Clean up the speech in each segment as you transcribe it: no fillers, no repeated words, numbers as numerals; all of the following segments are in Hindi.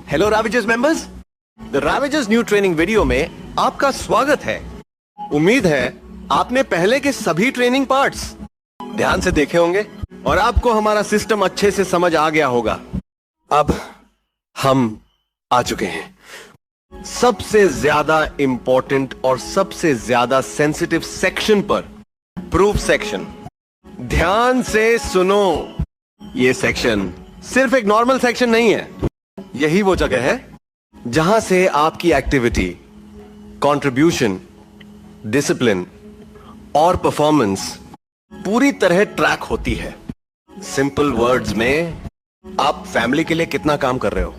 हेलो राविजर्स मेंबर्स, द राविजर्स न्यू ट्रेनिंग वीडियो में आपका स्वागत है। उम्मीद है आपने पहले के सभी ट्रेनिंग पार्ट्स ध्यान से देखे होंगे और आपको हमारा सिस्टम अच्छे से समझ आ गया होगा। अब हम आ चुके हैं सबसे ज्यादा इंपॉर्टेंट और सबसे ज्यादा सेंसिटिव सेक्शन पर, प्रूफ सेक्शन। ध्यान से सुनो, ये सेक्शन सिर्फ एक नॉर्मल सेक्शन नहीं है। यही वो जगह है जहां से आपकी एक्टिविटी, कंट्रीब्यूशन, डिसिप्लिन और परफॉर्मेंस पूरी तरह ट्रैक होती है। सिंपल वर्ड्स में, आप फैमिली के लिए कितना काम कर रहे हो,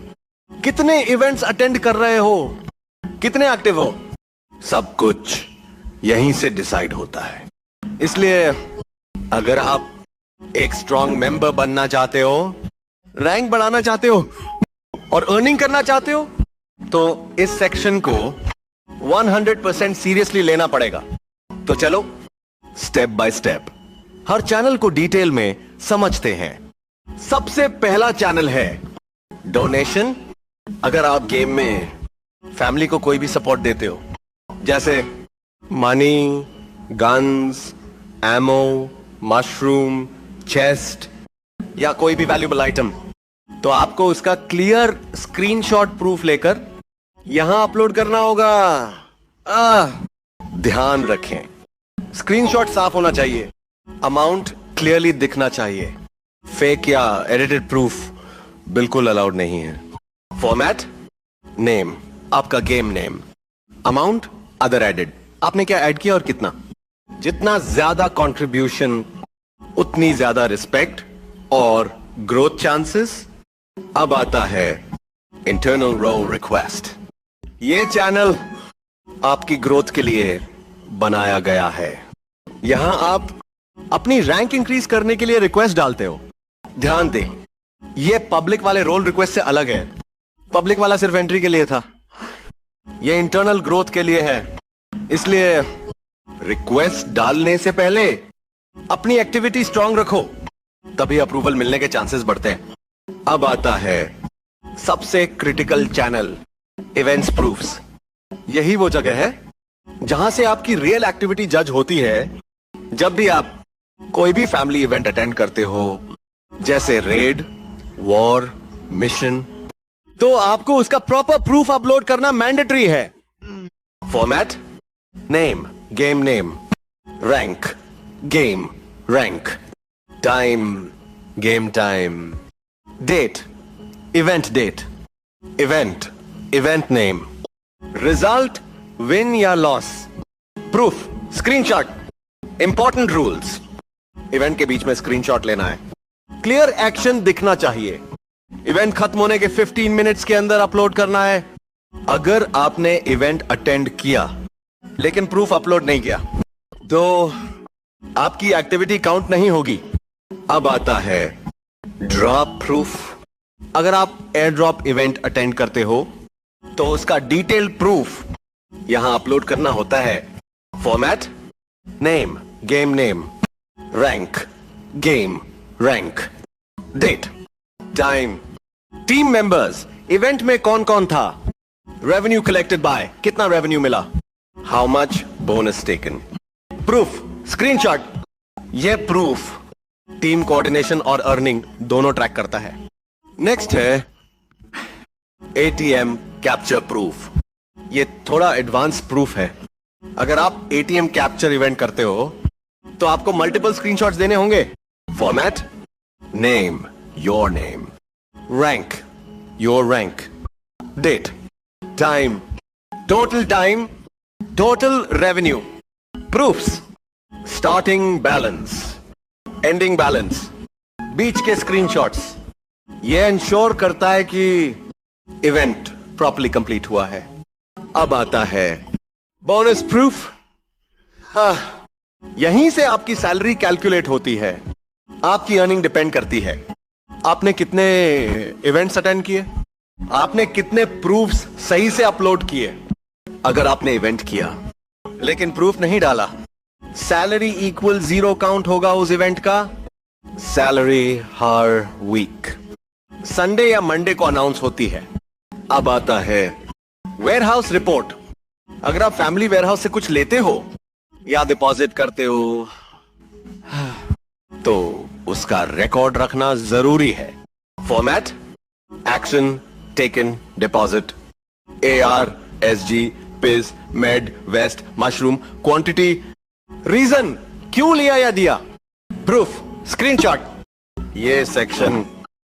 कितने इवेंट्स अटेंड कर रहे हो, कितने एक्टिव हो, सब कुछ यहीं से डिसाइड होता है। इसलिए अगर आप एक स्ट्रांग मेंबर बनना चाहते हो, रैंक बढ़ाना चाहते हो और अर्निंग करना चाहते हो, तो इस सेक्शन को 100% सीरियसली लेना पड़ेगा। तो चलो step by step her channel को डिटेल में समझते हैं। सबसे पहला चैनल है डोनेशन। अगर आप गेम में फैमिली को कोई भी सपोर्ट देते हो, जैसे money, guns, ammo, mushroom, chest या कोई भी वैल्यूएबल आइटम, तो आपको उसका क्लियर स्क्रीनशॉट प्रूफ लेकर यहां अपलोड करना होगा। ध्यान रखें, स्क्रीनशॉट साफ होना चाहिए, अमाउंट क्लियरली दिखना चाहिए। फेक या एडिटेड प्रूफ बिल्कुल अलाउड नहीं है। फॉर्मेट, नेम, आपका game name, amount, other added, आपने क्या ऐड किया और कितना। जितना ज्यादा कंट्रीब्यूशन उतनी ज्यादा रिस्पेक्ट और ग्रोथ चांसेस। अब आता है इंटरनल रोल रिक्वेस्ट। ये चैनल आपकी ग्रोथ के लिए बनाया गया है। यहां आप अपनी रैंक इंक्रीज करने के लिए रिक्वेस्ट डालते हो। ध्यान दें, ये पब्लिक वाले रोल रिक्वेस्ट से अलग है। पब्लिक वाला सिर्फ एंट्री के लिए था, ये इंटरनल ग्रोथ के लिए है। इसलिए रिक्वेस्ट डालने से पहले अपनी एक्टिविटी स्ट्रांग रखो, तभी अप्रूवल मिलने के चांसेस बढ़ते हैं। अब आता है सबसे क्रिटिकल चैनल, इवेंट्स प्रूफ्स। यही वो जगह है जहां से आपकी रियल एक्टिविटी जज होती है। जब भी आप कोई भी फैमिली इवेंट अटेंड करते हो, जैसे रेड, वॉर, मिशन, तो आपको उसका प्रॉपर प्रूफ अपलोड करना मैंडेटरी है। Format, name, game name, rank, game rank, time, game time, date, event date, event name, result, win या loss, proof, screenshot, important rules, event के बीच में स्क्रीनशॉट लेना है, क्लियर एक्शन दिखना चाहिए, इवेंट खत्म होने के 15 मिनट्स के अंदर अपलोड करना है। अगर आपने इवेंट अटेंड किया लेकिन प्रूफ अपलोड नहीं किया, तो आपकी एक्टिविटी काउंट नहीं होगी। अब आता है ड्रॉप प्रूफ। अगर आप एयर ड्रॉप इवेंट अटेंड करते हो, तो उसका डिटेल प्रूफ यहां अपलोड करना होता है। Format, name, game name, rank, game rank, date, time, team members, event में कौन कौन था, रेवेन्यू कलेक्टेड बाय, कितना रेवेन्यू मिला, how much bonus taken, proof, screenshot. यह प्रूफ टीम कोऑर्डिनेशन और अर्निंग दोनों ट्रैक करता है। नेक्स्ट है एटीएम कैप्चर प्रूफ। यह थोड़ा एडवांस प्रूफ है। अगर आप एटीएम कैप्चर इवेंट करते हो, तो आपको मल्टीपल स्क्रीनशॉट्स देने होंगे। Format, name, your name, rank, your rank, date, time, total revenue, proofs, starting balance, ending balance, बीच के स्क्रीनशॉट्स। यह इंश्योर करता है कि इवेंट प्रॉपर्ली कंप्लीट हुआ है। अब आता है बोनस प्रूफ। यहीं से आपकी सैलरी कैलकुलेट होती है। आपकी अर्निंग डिपेंड करती है आपने कितने इवेंट्स अटेंड किए, आपने कितने प्रूफ्स सही से अपलोड किए। अगर आपने इवेंट किया लेकिन प्रूफ नहीं डाला, सैलरी इक्वल 0 काउंट होगा उस इवेंट का। सैलरी हर वीक संडे या मंडे को अनाउंस होती है। अब आता है वेयरहाउस रिपोर्ट। अगर आप फैमिली वेयरहाउस से कुछ लेते हो या डिपॉजिट करते हो तो उसका रिकॉर्ड रखना जरूरी है। Format, action taken, deposit, AR, SG, पिज, med, waste, mushroom, quantity, reason क्यों लिया या दिया, प्रूफ, स्क्रीनशॉट। ये सेक्शन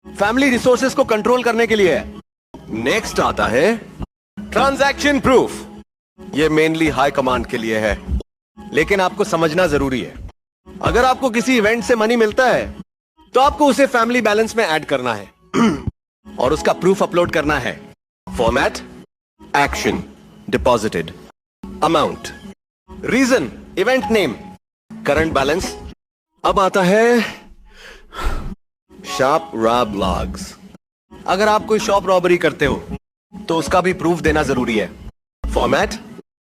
फैमिली रिसोर्सेज को कंट्रोल करने के लिए है। नेक्स्ट आता है ट्रांजैक्शन प्रूफ। ये मेनली हाई कमांड के लिए है, लेकिन आपको समझना जरूरी है। अगर आपको किसी इवेंट से मनी मिलता है तो आपको उसे फैमिली बैलेंस में ऐड करना है और उसका प्रूफ अपलोड करना है। Format, action, deposited, amount, reason, event name, current balance. अब आता है शॉप रॉब लॉग्स। अगर आप कोई शॉप रॉबरी करते हो तो उसका भी प्रूफ देना जरूरी है। Format,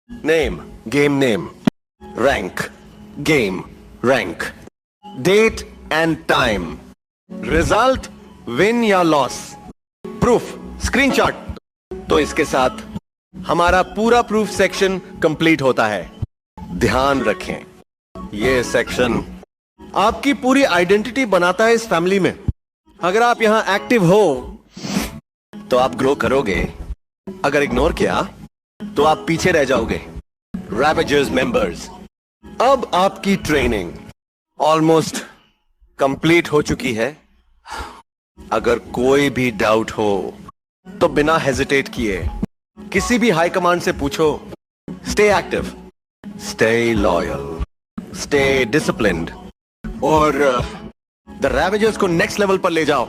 name, game name, rank, game, rank, date and time, result, win या लॉस, प्रूफ, स्क्रीनशॉट। तो इसके साथ हमारा पूरा प्रूफ सेक्शन कंप्लीट होता है। ध्यान रखें, यह सेक्शन आपकी पूरी आइडेंटिटी बनाता है इस फैमिली में। अगर आप यहां एक्टिव हो तो आप ग्रो करोगे, अगर इग्नोर किया तो आप पीछे रह जाओगे। रैवेजर्स मेंबर्स, अब आपकी ट्रेनिंग ऑलमोस्ट कंप्लीट हो चुकी है। अगर कोई भी डाउट हो तो बिना हेजिटेट किए किसी भी हाई कमांड से पूछो। Stay active, stay loyal, stay disciplined और द रैवेजर्स को नेक्स्ट लेवल पर ले जाओ।